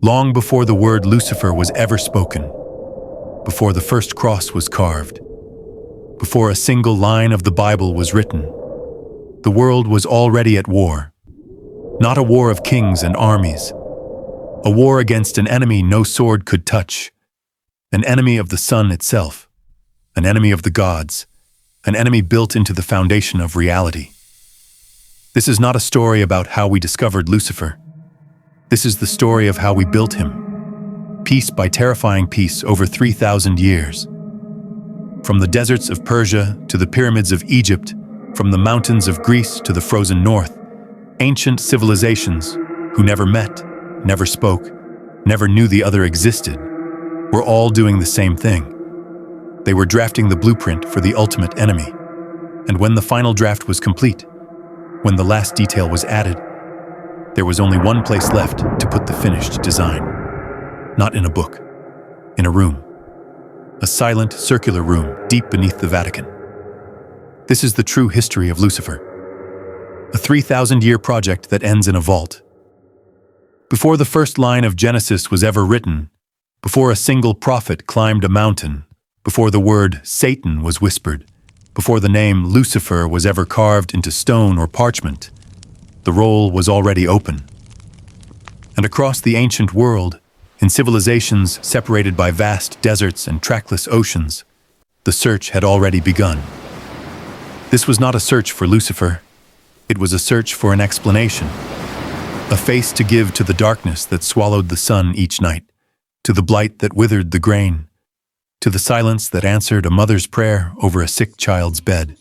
long before the word Lucifer was ever spoken, before the first cross was carved, before a single line of the Bible was written, the world was already at war. Not a war of kings and armies, a war against an enemy no sword could touch, an enemy of the sun itself, an enemy of the gods, an enemy built into the foundation of reality. This is not a story about how we discovered Lucifer. This is the story of how we built him, piece by terrifying piece over 3,000 years. From the deserts of Persia to the pyramids of Egypt, from the mountains of Greece to the frozen north, ancient civilizations who never met, never spoke, never knew the other existed, were all doing the same thing. They were drafting the blueprint for the ultimate enemy. And when the final draft was complete, when the last detail was added, there was only one place left to put the finished design. Not in a book, in a room. A silent, circular room deep beneath the Vatican. This is the true history of Lucifer. A 3,000-year project that ends in a vault. Before the first line of Genesis was ever written, before a single prophet climbed a mountain, before the word Satan was whispered, before the name Lucifer was ever carved into stone or parchment, the roll was already open. And across the ancient world, in civilizations separated by vast deserts and trackless oceans, the search had already begun. This was not a search for Lucifer. It was a search for an explanation, a face to give to the darkness that swallowed the sun each night, to the blight that withered the grain, to the silence that answered a mother's prayer over a sick child's bed.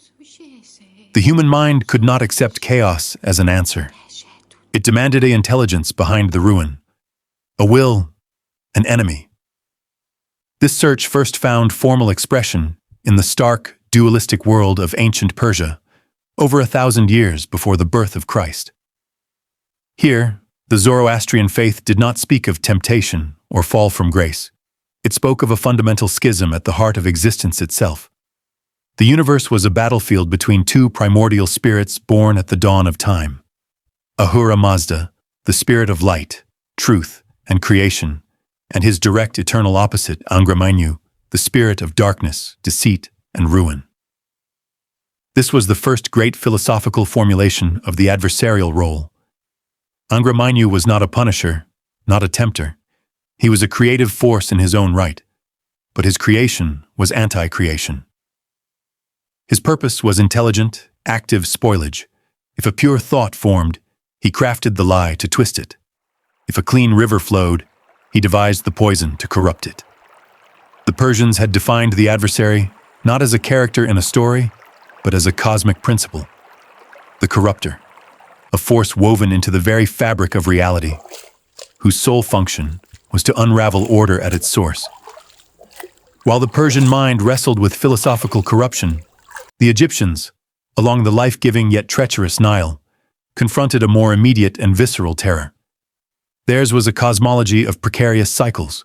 The human mind could not accept chaos as an answer. It demanded an intelligence behind the ruin, a will, an enemy. This search first found formal expression in the stark, dualistic world of ancient Persia, over 1,000 years before the birth of Christ. Here, the Zoroastrian faith did not speak of temptation or fall from grace. It spoke of a fundamental schism at the heart of existence itself. The universe was a battlefield between two primordial spirits born at the dawn of time. Ahura Mazda, the spirit of light, truth, and creation, and his direct eternal opposite, Angra Mainyu, the spirit of darkness, deceit, and ruin. This was the first great philosophical formulation of the adversarial role. Angra Mainyu was not a punisher, not a tempter. He was a creative force in his own right, but his creation was anti-creation. His purpose was intelligent, active spoilage. If a pure thought formed, he crafted the lie to twist it. If a clean river flowed, he devised the poison to corrupt it. The Persians had defined the adversary not as a character in a story, but as a cosmic principle, the corrupter, a force woven into the very fabric of reality, whose sole function was to unravel order at its source. While the Persian mind wrestled with philosophical corruption, the Egyptians, along the life-giving yet treacherous Nile, confronted a more immediate and visceral terror. Theirs was a cosmology of precarious cycles.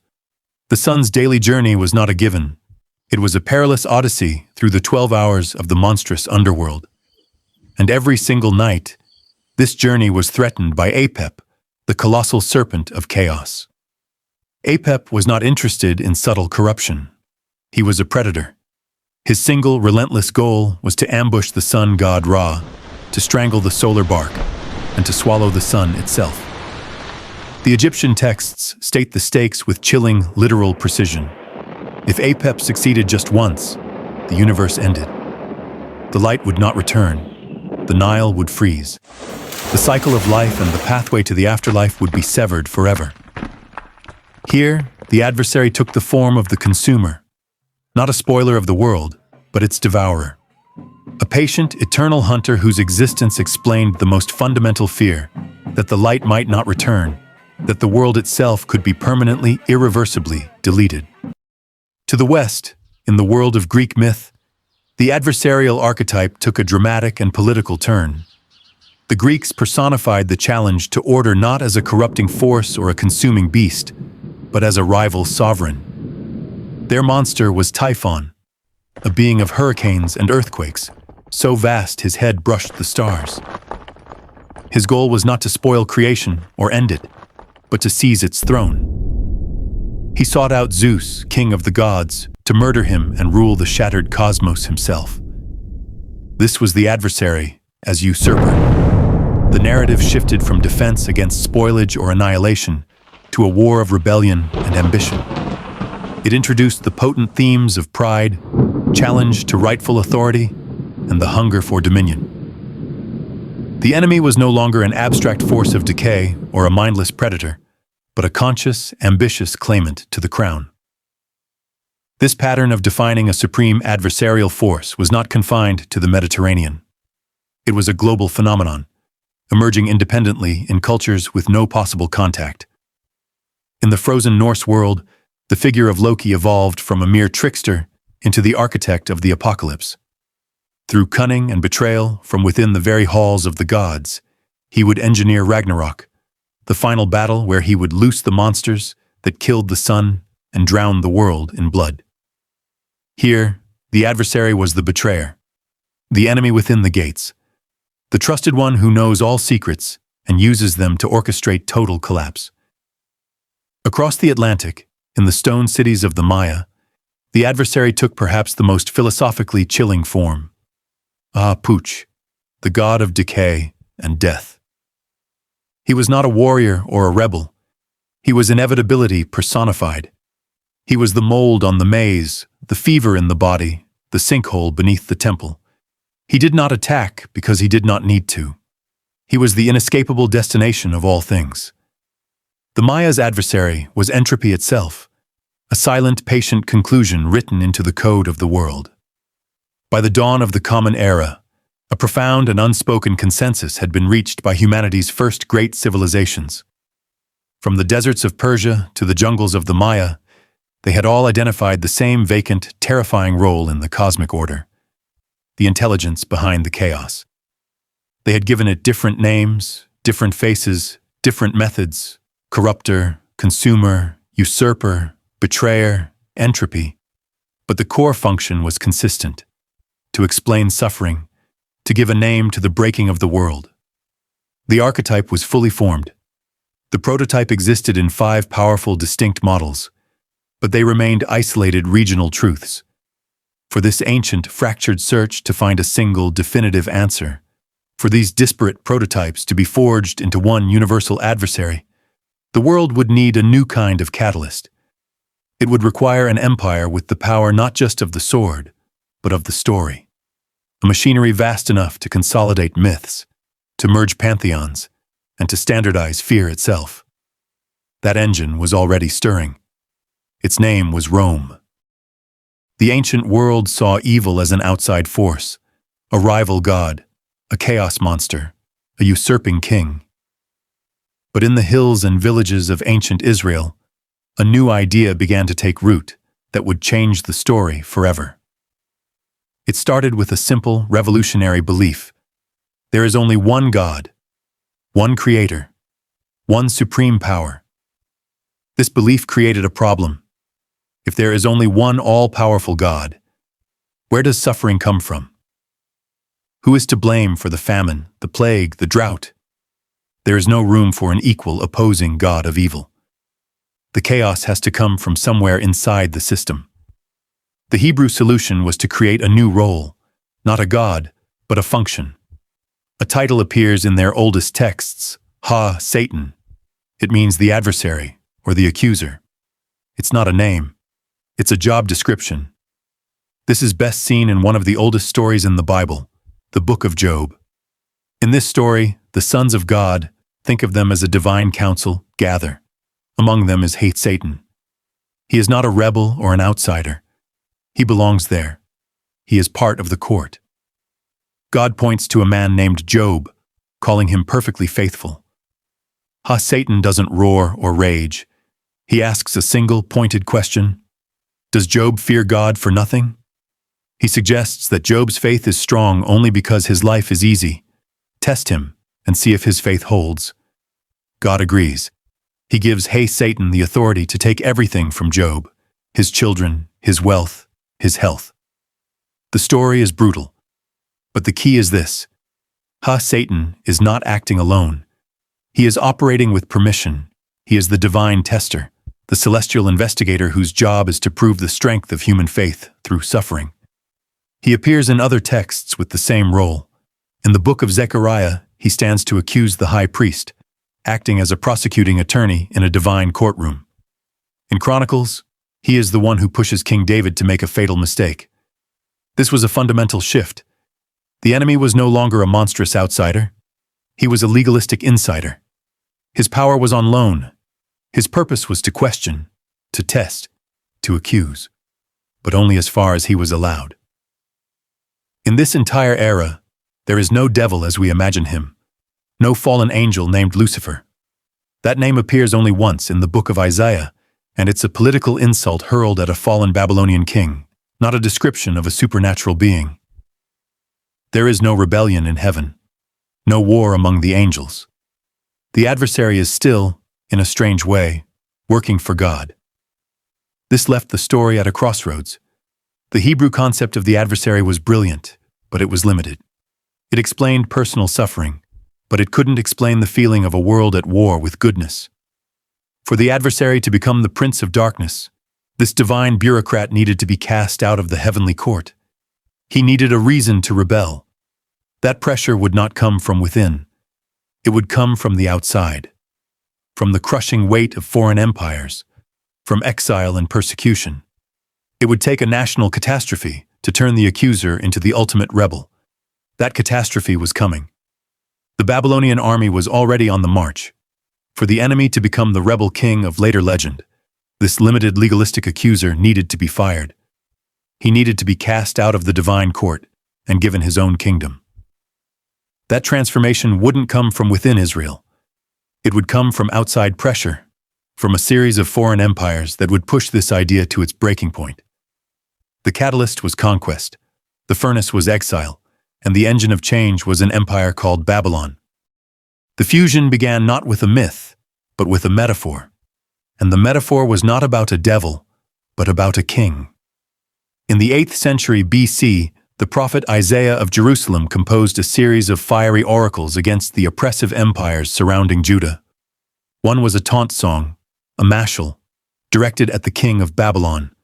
The sun's daily journey was not a given. It was a perilous odyssey through the 12 hours of the monstrous underworld. And every single night, this journey was threatened by Apep, the colossal serpent of chaos. Apep was not interested in subtle corruption. He was a predator. His single, relentless goal was to ambush the sun god Ra, to strangle the solar bark, and to swallow the sun itself. The Egyptian texts state the stakes with chilling, literal precision. If Apep succeeded just once, the universe ended. The light would not return. The Nile would freeze. The cycle of life and the pathway to the afterlife would be severed forever. Here, the adversary took the form of the consumer, not a spoiler of the world, but its devourer. A patient, eternal hunter whose existence explained the most fundamental fear, that the light might not return, that the world itself could be permanently, irreversibly deleted. To the West, in the world of Greek myth, the adversarial archetype took a dramatic and political turn. The Greeks personified the challenge to order not as a corrupting force or a consuming beast, but as a rival sovereign. Their monster was Typhon, a being of hurricanes and earthquakes, so vast his head brushed the stars. His goal was not to spoil creation or end it. but to seize its throne. He sought out Zeus, king of the gods, to murder him and rule the shattered cosmos himself. This was the adversary as usurper. The narrative shifted from defense against spoilage or annihilation to a war of rebellion and ambition. It introduced the potent themes of pride, challenge to rightful authority, and the hunger for dominion. The enemy was no longer an abstract force of decay or a mindless predator, but a conscious, ambitious claimant to the crown. This pattern of defining a supreme adversarial force was not confined to the Mediterranean. It was a global phenomenon, emerging independently in cultures with no possible contact. In the frozen Norse world, the figure of Loki evolved from a mere trickster into the architect of the apocalypse. Through cunning and betrayal from within the very halls of the gods, he would engineer Ragnarok, the final battle where he would loose the monsters that killed the sun and drowned the world in blood. Here, the adversary was the betrayer, the enemy within the gates, the trusted one who knows all secrets and uses them to orchestrate total collapse. Across the Atlantic, in the stone cities of the Maya, the adversary took perhaps the most philosophically chilling form. Puch, the god of decay and death. He was not a warrior or a rebel. He was inevitability personified. He was the mold on the maze, the fever in the body, the sinkhole beneath the temple. He did not attack because he did not need to. He was the inescapable destination of all things. The Maya's adversary was entropy itself, a silent, patient conclusion written into the code of the world. By the dawn of the Common Era, a profound and unspoken consensus had been reached by humanity's first great civilizations. From the deserts of Persia to the jungles of the Maya, they had all identified the same vacant, terrifying role in the cosmic order: the intelligence behind the chaos. They had given it different names, different faces, different methods: corrupter, consumer, usurper, betrayer, entropy. But the core function was consistent: to explain suffering, to give a name to the breaking of the world. The archetype was fully formed. The prototype existed in 5 powerful, distinct models, but they remained isolated regional truths. For this ancient, fractured search to find a single, definitive answer, for these disparate prototypes to be forged into one universal adversary, the world would need a new kind of catalyst. It would require an empire with the power not just of the sword, but of the story. A machinery vast enough to consolidate myths, to merge pantheons, and to standardize fear itself. That engine was already stirring. Its name was Rome. The ancient world saw evil as an outside force, a rival god, a chaos monster, a usurping king. But in the hills and villages of ancient Israel, a new idea began to take root that would change the story forever. It started with a simple, revolutionary belief: there is only one God, one creator, one supreme power. This belief created a problem. If there is only one all-powerful God, where does suffering come from? Who is to blame for the famine, the plague, the drought? There is no room for an equal, opposing God of evil. The chaos has to come from somewhere inside the system. The Hebrew solution was to create a new role, not a god, but a function. A title appears in their oldest texts: Satan. It means the adversary or the accuser. It's not a name. It's a job description. This is best seen in one of the oldest stories in the Bible, the Book of Job. In this story, the sons of God, think of them as a divine council, gather. Among them is Satan. He is not a rebel or an outsider. He belongs there. He is part of the court. God points to a man named Job, calling him perfectly faithful. Satan doesn't roar or rage. He asks a single, pointed question: does Job fear God for nothing? He suggests that Job's faith is strong only because his life is easy. Test him and see if his faith holds. God agrees. He gives Satan the authority to take everything from Job: his children, his wealth, his health. The story is brutal, but the key is this: Satan is not acting alone. He is operating with permission. He is the divine tester, the celestial investigator whose job is to prove the strength of human faith through suffering. He appears in other texts with the same role. In the Book of Zechariah, he stands to accuse the high priest, acting as a prosecuting attorney in a divine courtroom. In Chronicles, he is the one who pushes King David to make a fatal mistake. This was a fundamental shift. The enemy was no longer a monstrous outsider. He was a legalistic insider. His power was on loan. His purpose was to question, to test, to accuse, but only as far as he was allowed. In this entire era, there is no devil as we imagine him, no fallen angel named Lucifer. That name appears only once in the Book of Isaiah, and it's a political insult hurled at a fallen Babylonian king, not a description of a supernatural being. There is no rebellion in heaven, no war among the angels. The adversary is still, in a strange way, working for God. This left the story at a crossroads. The Hebrew concept of the adversary was brilliant, but it was limited. It explained personal suffering, but it couldn't explain the feeling of a world at war with goodness. For the adversary to become the prince of darkness, this divine bureaucrat needed to be cast out of the heavenly court. He needed a reason to rebel. That pressure would not come from within. It would come from the outside, from the crushing weight of foreign empires, from exile and persecution. It would take a national catastrophe to turn the accuser into the ultimate rebel. That catastrophe was coming. The Babylonian army was already on the march. For the enemy to become the rebel king of later legend, this limited legalistic accuser needed to be fired. He needed to be cast out of the divine court and given his own kingdom. That transformation wouldn't come from within Israel. It would come from outside pressure, from a series of foreign empires that would push this idea to its breaking point. The catalyst was conquest, the furnace was exile, and the engine of change was an empire called Babylon. The fusion began not with a myth, but with a metaphor. And the metaphor was not about a devil, but about a king. In the 8th century BC, the prophet Isaiah of Jerusalem composed a series of fiery oracles against the oppressive empires surrounding Judah. One was a taunt song, a mashal, directed at the king of Babylon,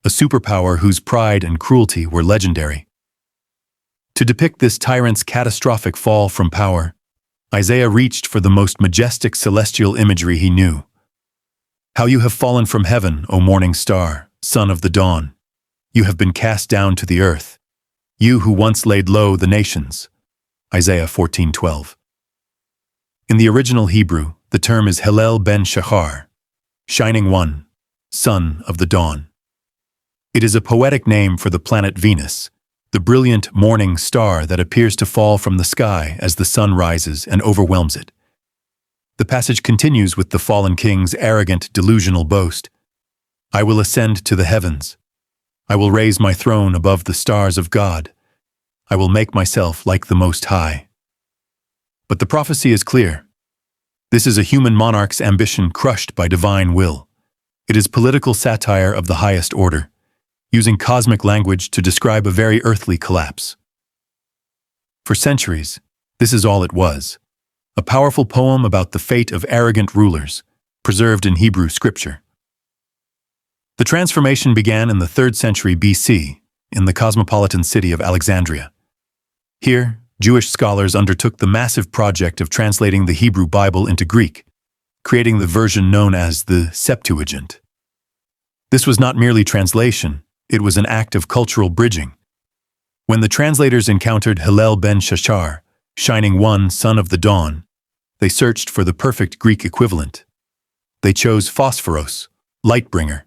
a superpower whose pride and cruelty were legendary. To depict this tyrant's catastrophic fall from power, Isaiah reached for the most majestic celestial imagery he knew. How you have fallen from heaven, O morning star, son of the dawn. You have been cast down to the earth. You who once laid low the nations. Isaiah 14:12. In the original Hebrew, the term is Hillel ben Shachar, shining one, son of the dawn. It is a poetic name for the planet Venus, the brilliant morning star that appears to fall from the sky as the sun rises and overwhelms it. The passage continues with the fallen king's arrogant, delusional boast. I will ascend to the heavens. I will raise my throne above the stars of God. I will make myself like the Most High. But the prophecy is clear. This is a human monarch's ambition crushed by divine will. It is political satire of the highest order, using cosmic language to describe a very earthly collapse. For centuries, this is all it was, a powerful poem about the fate of arrogant rulers, preserved in Hebrew scripture. The transformation began in the 3rd century BC, in the cosmopolitan city of Alexandria. Here, Jewish scholars undertook the massive project of translating the Hebrew Bible into Greek, creating the version known as the Septuagint. This was not merely translation, it was an act of cultural bridging. When the translators encountered Hillel ben Shachar, shining one, son of the dawn, they searched for the perfect Greek equivalent. They chose Phosphoros, lightbringer,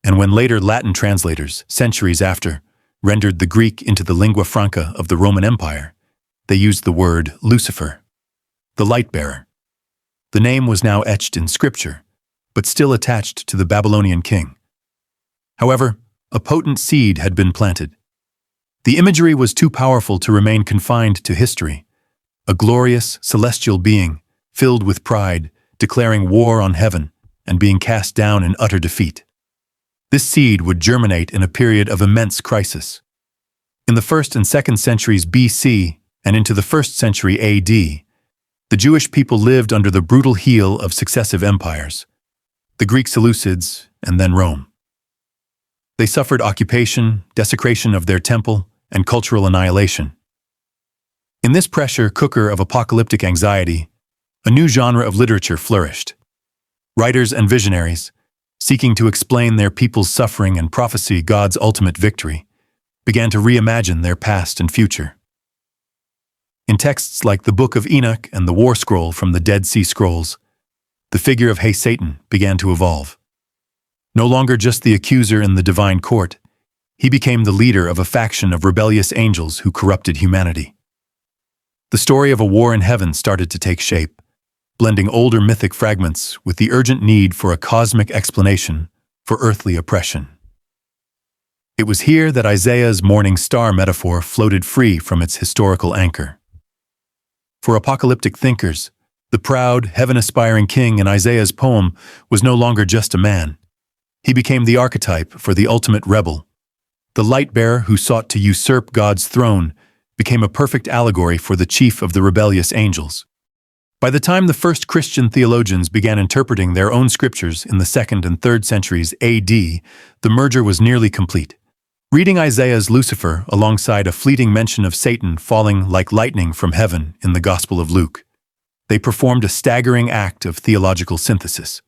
and when later Latin translators, centuries after, rendered the Greek into the lingua franca of the Roman Empire, they used the word Lucifer, the light-bearer. The name was now etched in scripture, but still attached to the Babylonian king. However, a potent seed had been planted. The imagery was too powerful to remain confined to history. A glorious, celestial being, filled with pride, declaring war on heaven and being cast down in utter defeat. This seed would germinate in a period of immense crisis. In the 1st and 2nd centuries BC and into the 1st century AD, The Jewish people lived under the brutal heel of successive empires, the Greek Seleucids, and then Rome. They suffered occupation, desecration of their temple, and cultural annihilation. In this pressure cooker of apocalyptic anxiety, a new genre of literature flourished. Writers and visionaries, seeking to explain their people's suffering and prophesy God's ultimate victory, began to reimagine their past and future. In texts like the Book of Enoch and the War Scroll from the Dead Sea Scrolls, the figure of Hey Satan began to evolve. No longer just the accuser in the divine court, he became the leader of a faction of rebellious angels who corrupted humanity. The story of a war in heaven started to take shape, blending older mythic fragments with the urgent need for a cosmic explanation for earthly oppression. It was here that Isaiah's morning star metaphor floated free from its historical anchor. For apocalyptic thinkers, the proud, heaven-aspiring king in Isaiah's poem was no longer just a man. He became the archetype for the ultimate rebel. The light-bearer who sought to usurp God's throne became a perfect allegory for the chief of the rebellious angels. By the time the first Christian theologians began interpreting their own scriptures in the 2nd and 3rd centuries AD, the merger was nearly complete. Reading Isaiah's Lucifer alongside a fleeting mention of Satan falling like lightning from heaven in the Gospel of Luke, they performed a staggering act of theological synthesis.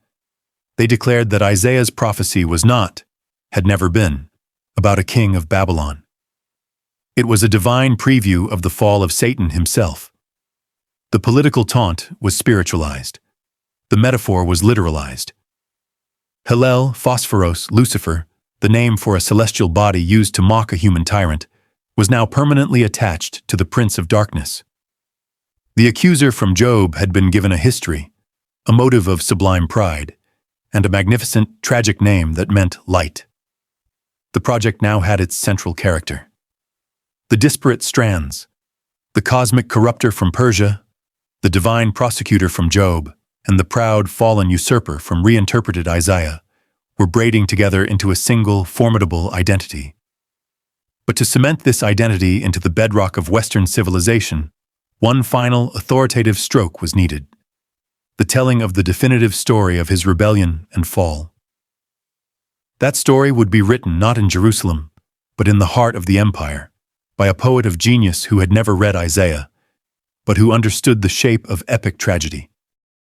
They declared that Isaiah's prophecy was not, had never been, about a king of Babylon. It was a divine preview of the fall of Satan himself. The political taunt was spiritualized. The metaphor was literalized. Hillel, Phosphoros, Lucifer, the name for a celestial body used to mock a human tyrant, was now permanently attached to the Prince of Darkness. The accuser from Job had been given a history, a motive of sublime pride, and a magnificent, tragic name that meant light. The project now had its central character. The disparate strands, the cosmic corrupter from Persia, the divine prosecutor from Job, and the proud fallen usurper from reinterpreted Isaiah, were braiding together into a single, formidable identity. But to cement this identity into the bedrock of Western civilization, one final, authoritative stroke was needed: the telling of the definitive story of his rebellion and fall. That story would be written not in Jerusalem, but in the heart of the empire, by a poet of genius who had never read Isaiah, but who understood the shape of epic tragedy.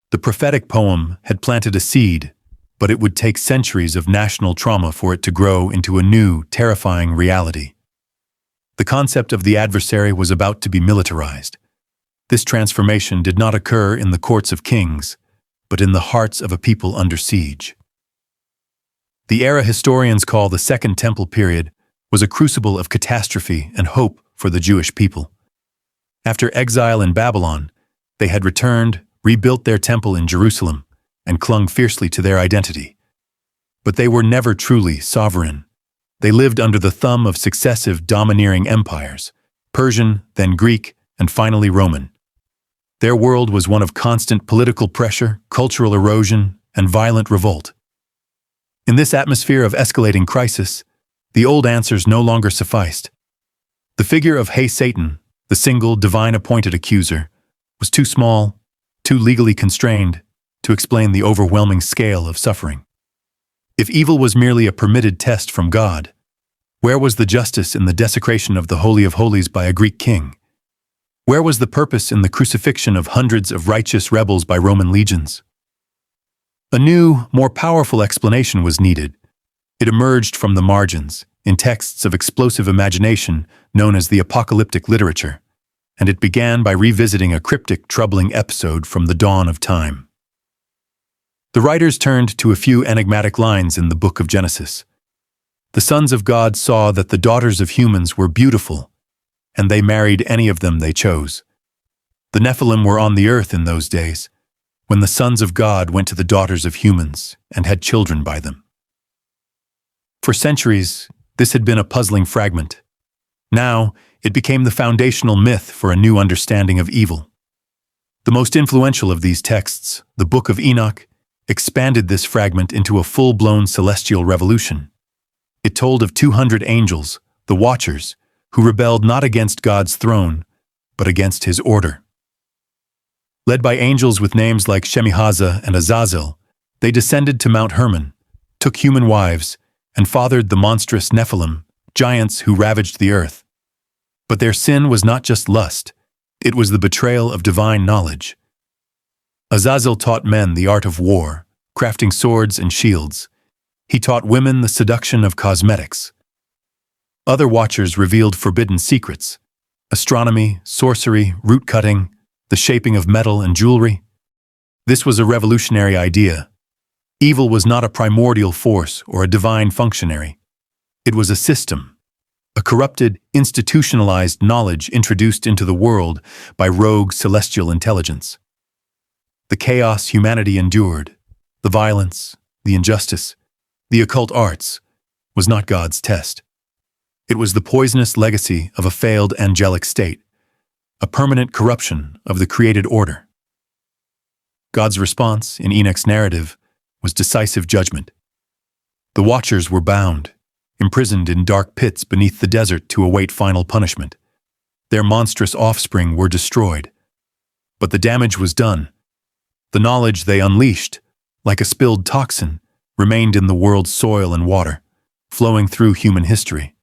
The prophetic poem had planted a seed, but it would take centuries of national trauma for it to grow into a new, terrifying reality. The concept of the adversary was about to be militarized. This transformation did not occur in the courts of kings, but in the hearts of a people under siege. The era historians call the Second Temple period was a crucible of catastrophe and hope for the Jewish people. After exile in Babylon, they had returned, rebuilt their temple in Jerusalem, and clung fiercely to their identity. But they were never truly sovereign. They lived under the thumb of successive domineering empires, Persian, then Greek, and finally Roman. Their world was one of constant political pressure, cultural erosion, and violent revolt. In this atmosphere of escalating crisis, the old answers no longer sufficed. The figure of Hey Satan, the single divine-appointed accuser, was too small, too legally constrained, to explain the overwhelming scale of suffering. If evil was merely a permitted test from God, where was the justice in the desecration of the Holy of Holies by a Greek king? Where was the purpose in the crucifixion of hundreds of righteous rebels by Roman legions? A new, more powerful explanation was needed. It emerged from the margins, in texts of explosive imagination known as the apocalyptic literature, and it began by revisiting a cryptic, troubling episode from the dawn of time. The writers turned to a few enigmatic lines in the Book of Genesis. The sons of God saw that the daughters of humans were beautiful, and they married any of them they chose. The Nephilim were on the earth in those days, when the sons of God went to the daughters of humans and had children by them. For centuries, this had been a puzzling fragment. Now, it became the foundational myth for a new understanding of evil. The most influential of these texts, the Book of Enoch, expanded this fragment into a full-blown celestial revolution. It told of 200 angels, the Watchers, who rebelled not against God's throne, but against his order. Led by angels with names like Shemihaza and Azazel, they descended to Mount Hermon, took human wives, and fathered the monstrous Nephilim, giants who ravaged the earth. But their sin was not just lust, it was the betrayal of divine knowledge. Azazel taught men the art of war, crafting swords and shields. He taught women the seduction of cosmetics. Other watchers revealed forbidden secrets: astronomy, sorcery, root-cutting, the shaping of metal and jewelry. This was a revolutionary idea. Evil was not a primordial force or a divine functionary. It was a system, a corrupted, institutionalized knowledge introduced into the world by rogue celestial intelligence. The chaos humanity endured, the violence, the injustice, the occult arts, was not God's test. It was the poisonous legacy of a failed angelic state, a permanent corruption of the created order. God's response, in Enoch's narrative, was decisive judgment. The watchers were bound, imprisoned in dark pits beneath the desert to await final punishment. Their monstrous offspring were destroyed. But the damage was done. The knowledge they unleashed, like a spilled toxin, remained in the world's soil and water, flowing through human history.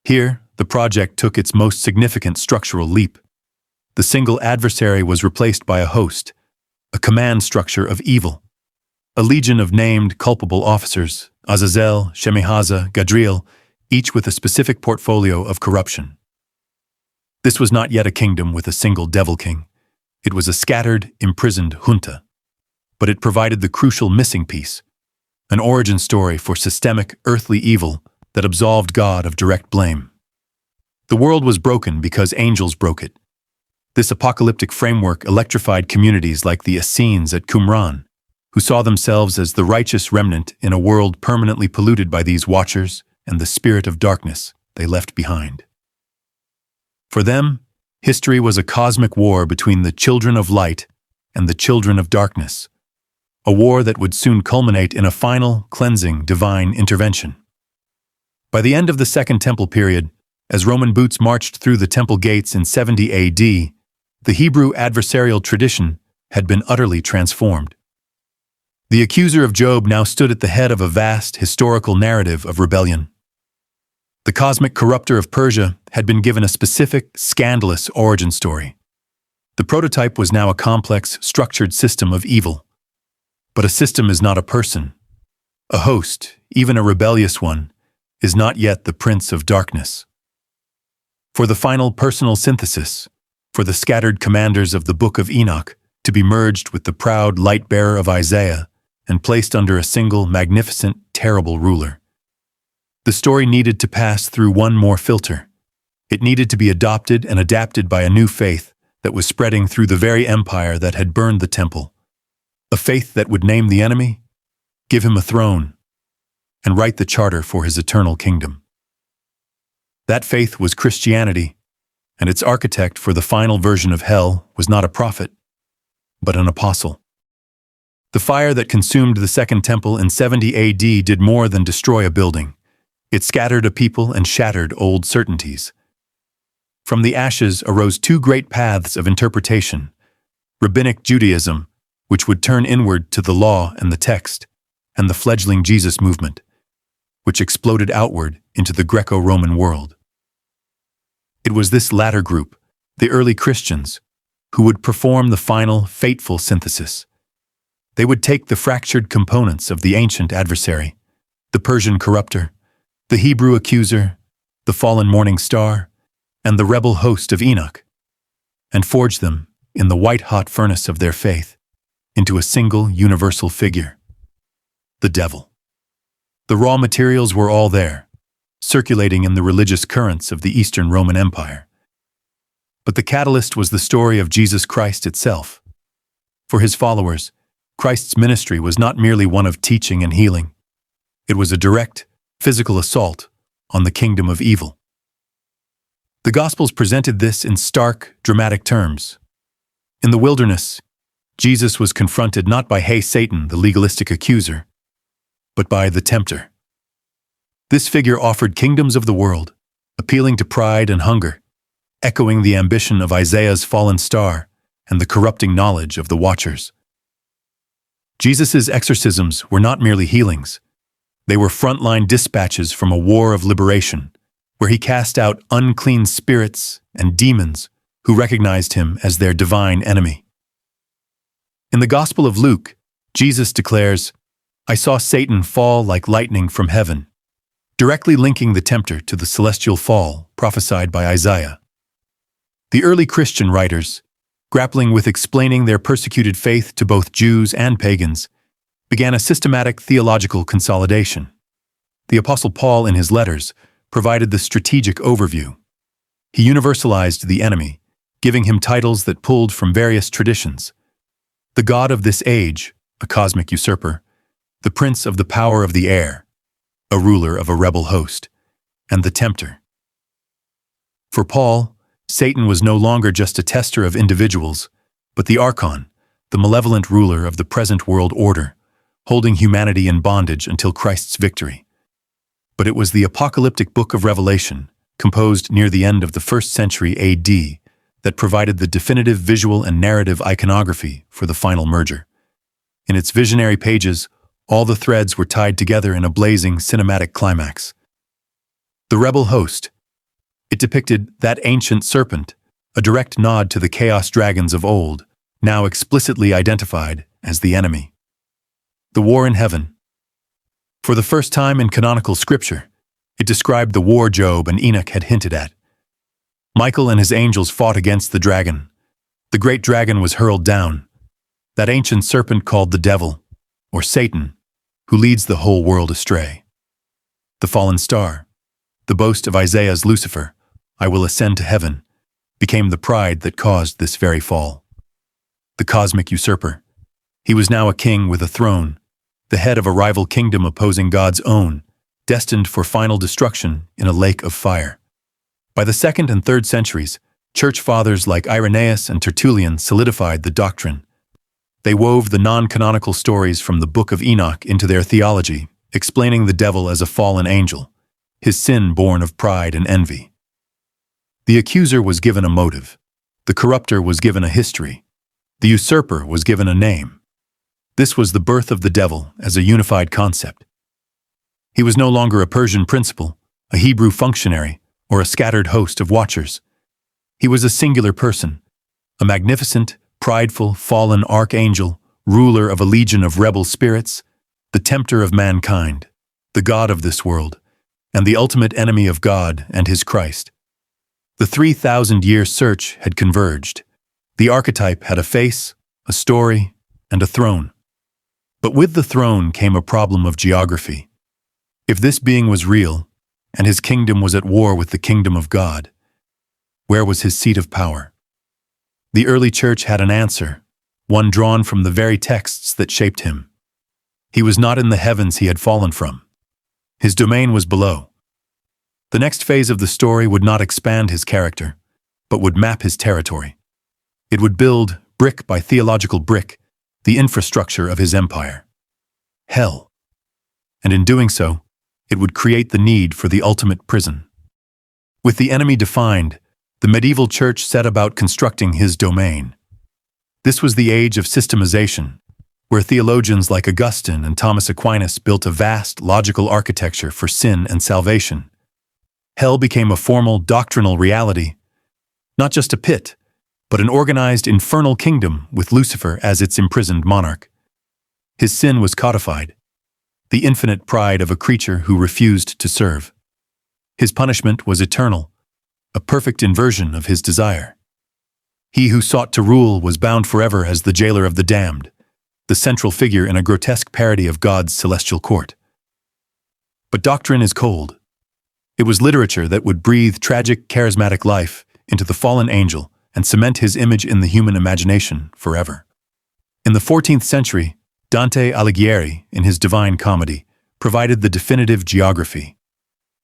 Here, the project took its most significant structural leap. The single adversary was replaced by a host, a command structure of evil. A legion of named culpable officers, Azazel, Shemihaza, Gadriel, each with a specific portfolio of corruption. This was not yet a kingdom with a single devil king. It was a scattered, imprisoned junta. But it provided the crucial missing piece, an origin story for systemic, earthly evil that absolved God of direct blame. The world was broken because angels broke it. This apocalyptic framework electrified communities like the Essenes at Qumran, who saw themselves as the righteous remnant in a world permanently polluted by these watchers and the spirit of darkness they left behind. For them, history was a cosmic war between the children of light and the children of darkness, a war that would soon culminate in a final, cleansing, divine intervention. By the end of the Second Temple period, as Roman boots marched through the temple gates in 70 AD, the Hebrew adversarial tradition had been utterly transformed. The accuser of Job now stood at the head of a vast historical narrative of rebellion. The cosmic corrupter of Persia had been given a specific, scandalous origin story. The prototype was now a complex, structured system of evil. But a system is not a person. A host, even a rebellious one, is not yet the prince of darkness. For the final personal synthesis, for the scattered commanders of the Book of Enoch to be merged with the proud light-bearer of Isaiah and placed under a single, magnificent, terrible ruler. The story needed to pass through one more filter. It needed to be adopted and adapted by a new faith that was spreading through the very empire that had burned the temple. A faith that would name the enemy, give him a throne, and write the charter for his eternal kingdom. That faith was Christianity, and its architect for the final version of hell was not a prophet, but an apostle. The fire that consumed the Second Temple in 70 AD did more than destroy a building. It scattered a people and shattered old certainties. From the ashes arose two great paths of interpretation: Rabbinic Judaism, which would turn inward to the law and the text, and the fledgling Jesus movement, which exploded outward into the Greco-Roman world. It was this latter group, the early Christians, who would perform the final, fateful synthesis. They would take the fractured components of the ancient adversary, the Persian corrupter, the Hebrew accuser, the fallen morning star, and the rebel host of Enoch, and forge them, in the white-hot furnace of their faith, into a single universal figure: the devil. The raw materials were all there, circulating in the religious currents of the Eastern Roman Empire. But the catalyst was the story of Jesus Christ itself. For his followers, Christ's ministry was not merely one of teaching and healing. It was a direct, physical assault on the kingdom of evil. The Gospels presented this in stark, dramatic terms. In the wilderness, Jesus was confronted not by "Hey, Satan," the legalistic accuser, but by the tempter. This figure offered kingdoms of the world, appealing to pride and hunger, echoing the ambition of Isaiah's fallen star, and the corrupting knowledge of the watchers. Jesus' exorcisms were not merely healings. They were frontline dispatches from a war of liberation, where he cast out unclean spirits and demons who recognized him as their divine enemy. In the Gospel of Luke, Jesus declares, "I saw Satan fall like lightning from heaven," directly linking the tempter to the celestial fall prophesied by Isaiah. The early Christian writers, grappling with explaining their persecuted faith to both Jews and pagans, began a systematic theological consolidation. The Apostle Paul, in his letters, provided the strategic overview. He universalized the enemy, giving him titles that pulled from various traditions. The god of this age, a cosmic usurper, the prince of the power of the air, a ruler of a rebel host, and the tempter. For Paul, Satan was no longer just a tester of individuals, but the archon, the malevolent ruler of the present world order, holding humanity in bondage until Christ's victory. But it was the apocalyptic Book of Revelation, composed near the end of the 1st century AD, that provided the definitive visual and narrative iconography for the final merger. In its visionary pages, all the threads were tied together in a blazing cinematic climax. The rebel host. It depicted that ancient serpent, a direct nod to the chaos dragons of old, now explicitly identified as the enemy. The war in heaven. For the first time in canonical scripture, it described the war Job and Enoch had hinted at. Michael and his angels fought against the dragon. The great dragon was hurled down, that ancient serpent called the devil, or Satan, who leads the whole world astray. The fallen star, the boast of Isaiah's Lucifer, "I will ascend to heaven," became the pride that caused this very fall. The cosmic usurper. He was now a king with a throne, the head of a rival kingdom opposing God's own, destined for final destruction in a lake of fire. By the 2nd and 3rd centuries, church fathers like Irenaeus and Tertullian solidified the doctrine. They wove the non-canonical stories from the Book of Enoch into their theology, explaining the devil as a fallen angel, his sin born of pride and envy. The accuser was given a motive. The corrupter was given a history. The usurper was given a name. This was the birth of the devil as a unified concept. He was no longer a Persian principal, a Hebrew functionary, or a scattered host of watchers. He was a singular person, a magnificent, prideful, fallen archangel, ruler of a legion of rebel spirits, the tempter of mankind, the god of this world, and the ultimate enemy of God and his Christ. The 3,000-year search had converged. The archetype had a face, a story, and a throne. But with the throne came a problem of geography. If this being was real, and his kingdom was at war with the kingdom of God, where was his seat of power? The early church had an answer, one drawn from the very texts that shaped him. He was not in the heavens he had fallen from. His domain was below. The next phase of the story would not expand his character, but would map his territory. It would build, brick by theological brick, the infrastructure of his empire. Hell. And in doing so, it would create the need for the ultimate prison. With the enemy defined, the medieval church set about constructing his domain. This was the age of systemization, where theologians like Augustine and Thomas Aquinas built a vast, logical architecture for sin and salvation. Hell became a formal, doctrinal reality, not just a pit, but an organized infernal kingdom with Lucifer as its imprisoned monarch. His sin was codified, the infinite pride of a creature who refused to serve. His punishment was eternal, a perfect inversion of his desire. He who sought to rule was bound forever as the jailer of the damned, the central figure in a grotesque parody of God's celestial court. But doctrine is cold. It was literature that would breathe tragic, charismatic life into the fallen angel and cement his image in the human imagination forever. In the 14th century, Dante Alighieri, in his Divine Comedy, provided the definitive geography.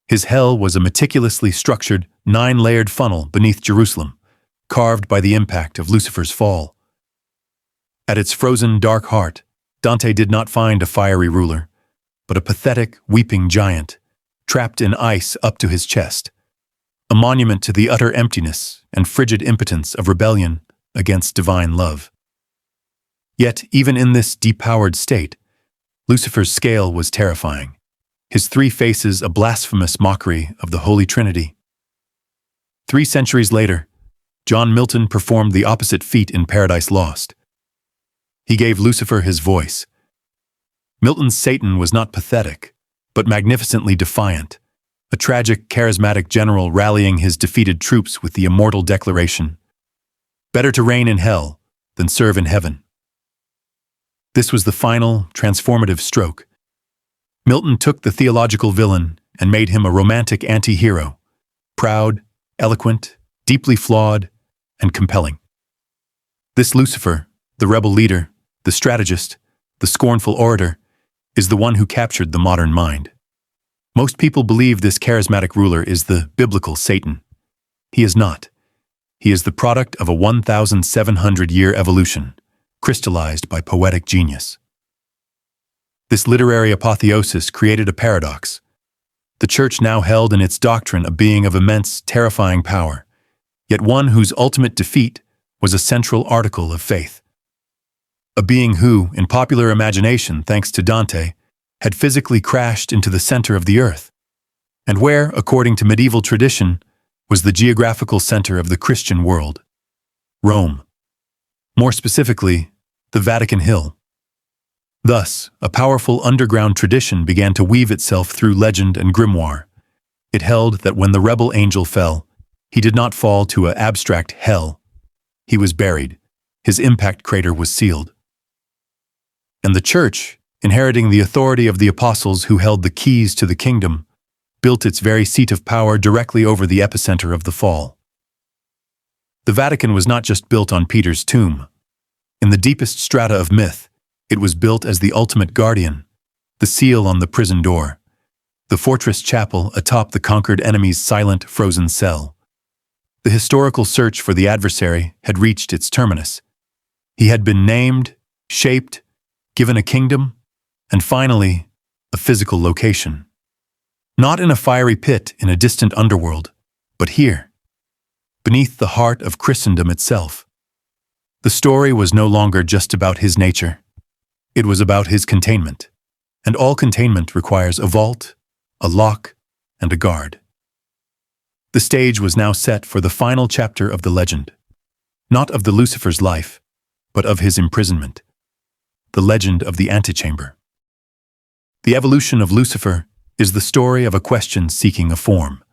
His hell was a meticulously structured, 9-layered funnel beneath Jerusalem, carved by the impact of Lucifer's fall. At its frozen, dark heart, Dante did not find a fiery ruler, but a pathetic, weeping giant, trapped in ice up to his chest, a monument to the utter emptiness and frigid impotence of rebellion against divine love. Yet, even in this depowered state, Lucifer's scale was terrifying, his three faces a blasphemous mockery of the Holy Trinity. 3 centuries later, John Milton performed the opposite feat in Paradise Lost. He gave Lucifer his voice. Milton's Satan was not pathetic, but magnificently defiant, a tragic, charismatic general rallying his defeated troops with the immortal declaration, "Better to reign in hell than serve in heaven." This was the final, transformative stroke. Milton took the theological villain and made him a romantic anti-hero, proud, eloquent, deeply flawed, and compelling. This Lucifer, the rebel leader, the strategist, the scornful orator, is the one who captured the modern mind. Most people believe this charismatic ruler is the biblical Satan. He is not. He is the product of a 1,700-year evolution, crystallized by poetic genius. This literary apotheosis created a paradox. The Church now held in its doctrine a being of immense, terrifying power, yet one whose ultimate defeat was a central article of faith. A being who, in popular imagination thanks to Dante, had physically crashed into the center of the earth, and where, according to medieval tradition, was the geographical center of the Christian world, Rome. More specifically, the Vatican Hill. Thus, a powerful underground tradition began to weave itself through legend and grimoire. It held that when the rebel angel fell, he did not fall to an abstract hell. He was buried. His impact crater was sealed. And the Church, inheriting the authority of the apostles who held the keys to the kingdom, built its very seat of power directly over the epicenter of the fall. The Vatican was not just built on Peter's tomb. In the deepest strata of myth, it was built as the ultimate guardian, the seal on the prison door, the fortress chapel atop the conquered enemy's silent, frozen cell. The historical search for the adversary had reached its terminus. He had been named, shaped, given a kingdom, and finally, a physical location. Not in a fiery pit in a distant underworld, but here, beneath the heart of Christendom itself. The story was no longer just about his nature. It was about his containment, and all containment requires a vault, a lock, and a guard. The stage was now set for the final chapter of the legend, not of the Lucifer's life, but of his imprisonment, the legend of the antechamber. The evolution of Lucifer is the story of a question seeking a form.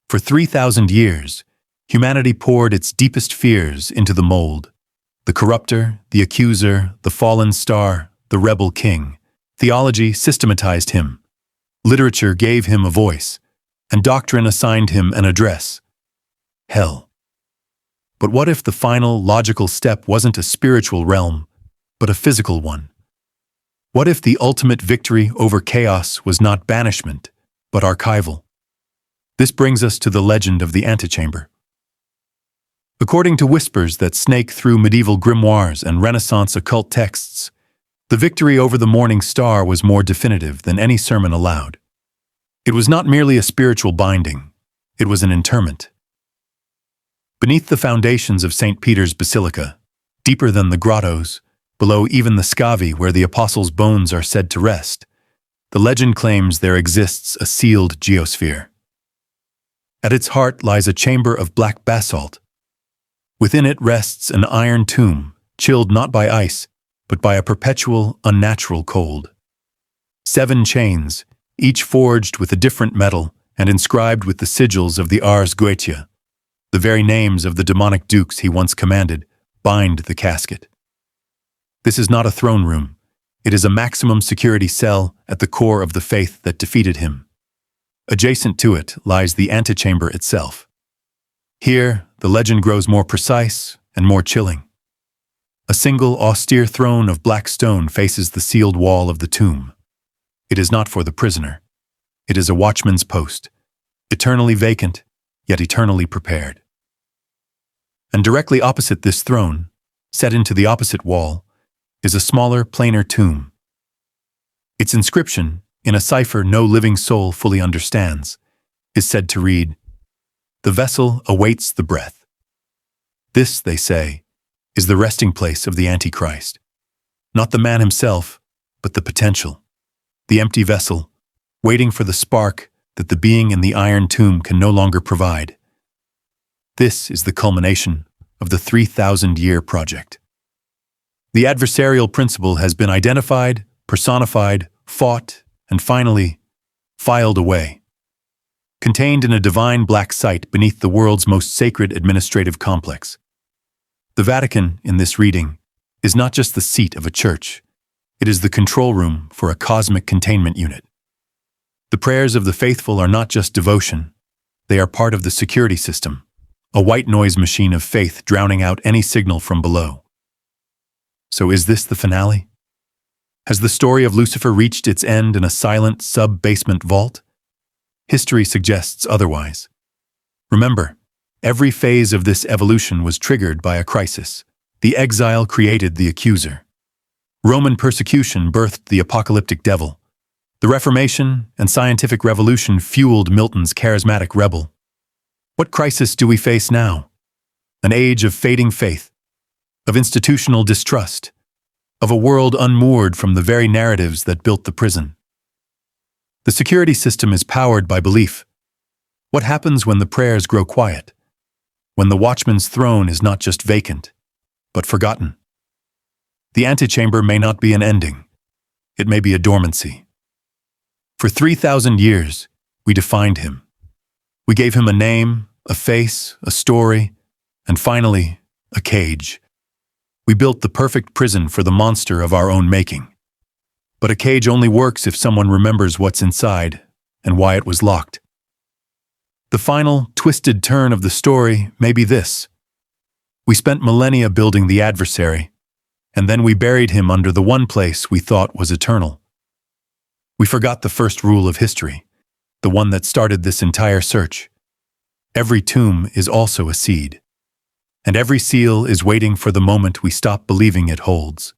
For 3,000 years, humanity poured its deepest fears into the mold. The corrupter, the accuser, the fallen star, the rebel king. Theology systematized him. Literature gave him a voice, and doctrine assigned him an address: hell. But what if the final, logical step wasn't a spiritual realm, but a physical one? What if the ultimate victory over chaos was not banishment, but archival? This brings us to the legend of the antechamber. According to whispers that snake through medieval grimoires and Renaissance occult texts, the victory over the morning star was more definitive than any sermon allowed. It was not merely a spiritual binding, it was an interment. Beneath the foundations of St. Peter's Basilica, deeper than the grottos, below even the scavi where the apostles' bones are said to rest, the legend claims there exists a sealed geosphere. At its heart lies a chamber of black basalt. Within it rests an iron tomb, chilled not by ice, but by a perpetual, unnatural cold. 7 chains, each forged with a different metal and inscribed with the sigils of the Ars Goetia, the very names of the demonic dukes he once commanded, bind the casket. This is not a throne room. It is a maximum security cell at the core of the faith that defeated him. Adjacent to it lies the antechamber itself. Here, the legend grows more precise and more chilling. A single austere throne of black stone faces the sealed wall of the tomb. It is not for the prisoner. It is a watchman's post, eternally vacant, yet eternally prepared. And directly opposite this throne, set into the opposite wall, is a smaller, plainer tomb. Its inscription, in a cipher no living soul fully understands, is said to read, "The vessel awaits the breath." This, they say, is the resting place of the Antichrist. Not the man himself, but the potential. The empty vessel, waiting for the spark that the being in the iron tomb can no longer provide. This is the culmination of the 3,000-year project. The adversarial principle has been identified, personified, fought, and finally, filed away. Contained in a divine black site beneath the world's most sacred administrative complex. The Vatican, in this reading, is not just the seat of a church. It is the control room for a cosmic containment unit. The prayers of the faithful are not just devotion. They are part of the security system, a white noise machine of faith drowning out any signal from below. So is this the finale? Has the story of Lucifer reached its end in a silent sub-basement vault? History suggests otherwise. Remember, every phase of this evolution was triggered by a crisis. The exile created the accuser. Roman persecution birthed the apocalyptic devil. The Reformation and scientific revolution fueled Milton's charismatic rebel. What crisis do we face now? An age of fading faith, of institutional distrust, of a world unmoored from the very narratives that built the prison. The security system is powered by belief. What happens when the prayers grow quiet? When the watchman's throne is not just vacant, but forgotten? The antechamber may not be an ending. It may be a dormancy. For 3,000 years, we defined him. We gave him a name, a face, a story, and finally, a cage. We built the perfect prison for the monster of our own making. But a cage only works if someone remembers what's inside and why it was locked. The final, twisted turn of the story may be this. We spent millennia building the adversary, and then we buried him under the one place we thought was eternal. We forgot the first rule of history, the one that started this entire search. Every tomb is also a seed, and every seal is waiting for the moment we stop believing it holds.